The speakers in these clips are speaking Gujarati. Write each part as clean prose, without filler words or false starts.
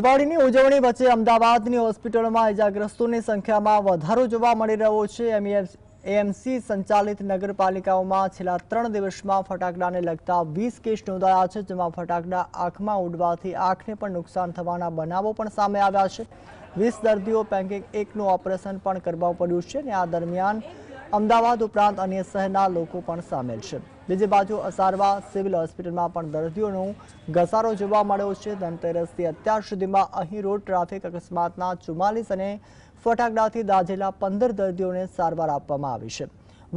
દિવાળીની ઉજવણી વચ્ચે અમદાવાદની હોસ્પિટલોમાં ઇજાગ્રસ્તોની સંખ્યામાં વધારો જોવા મળી રહ્યો છે। એએમસી સંચાલિત નગરપાલિકાઓમાં છેલ્લા 3 દિવસમાં ફટાકડાને લગતા 20 કેસ નોંધાયા છે, જેમાં ફટાકડા આંખમાં ઉડવાથી આંખને પણ નુકસાન થવાના બનાવો પણ સામે આવ્યા છે। 20 દર્દીઓ પૈકી એકનું ઓપરેશન પણ કરવું પડ્યું છે અને આ દરમિયાન અમદાવાદ ઉપરાંત અન્ય શહેરના લોકો પણ સામેલ છે। બીજી બાજુ અસારવા સિવિલ હોસ્પિટલમાં પણ દર્દીઓનો ઘસારો જોવા મળ્યો છે। ધનતેરસથી અત્યાર સુધીમાં અહીં રોડ ટ્રાફિક અકસ્માતના 44 અને ફટાકડાથી દાઝેલા 15 દર્દીઓને સારવાર આપવામાં આવી છે।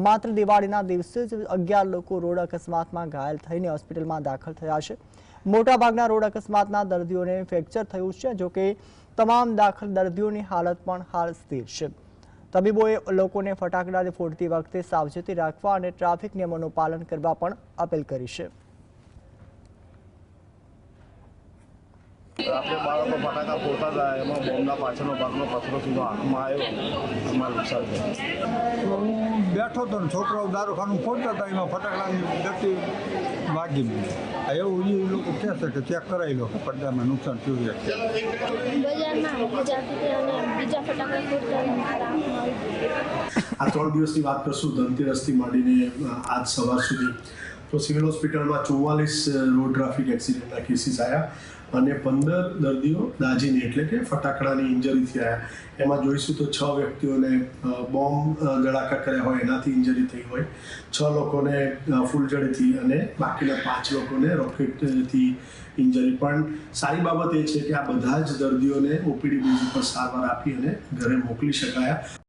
માત્ર દિવાળીના દિવસે જ 11 લોકો રોડ અકસ્માતમાં ઘાયલ થઈને હોસ્પિટલમાં દાખલ થયા છે। મોટાભાગના રોડ અકસ્માતના દર્દીઓને ફ્રેક્ચર થયું છે, જોકે તમામ દાખલ દર્દીઓની હાલત પણ હાલ સ્થિર છે। તબીબોએ લોકોને ફટાકડા ફોડતી વખતે સાવચેતી રાખવા અને ટ્રાફિક નિયમોનું પાલન કરવા પણ અપીલ કરી છે। આપણે બાળકો ફટાકા ફોડતા હતા, એમાં બોમ્બના પાછળનો ભાગનો પથરો સીધો આંખમાં આવ્યો, એમાં નુકસાન થયું। હું બેઠો હતો ને છોકરાઓ દારૂખાનું ફોડતા હતા, એમાં ફટાકડાની ગતિ વાગી ગઈ। એવું એ લોકો કહેશે કે ચેક કરાવી લો, પડદામાં નુકસાન થયું છે। બજારમાં બીજા ફટાકડા ફોડતા આ 3 દિવસની વાત કરશું, ધનતેરસથી માંડીને આજ સવાર સુધી તો સિવિલ હોસ્પિટલમાં 44 રોડ ટ્રાફિક એક્સિડન્ટના કેસીસ આવ્યા અને 15 દર્દીઓ દાઝીને એટલે કે ફટાકડાની ઇન્જરીથી આવ્યા। એમાં જોઈશું તો 6 વ્યક્તિઓને બોમ્બ ધડાકા કર્યા હોય એનાથી ઇન્જરી થઈ હોય, 6 લોકોને ફૂલઝડીથી અને બાકીના 5 લોકોને રોકેટથી ઇન્જરી। પણ સારી બાબત એ છે કે આ બધા જ દર્દીઓને ઓપીડી બેઝ ઉપર સારવાર આપી અને ઘરે મોકલી શકાયા।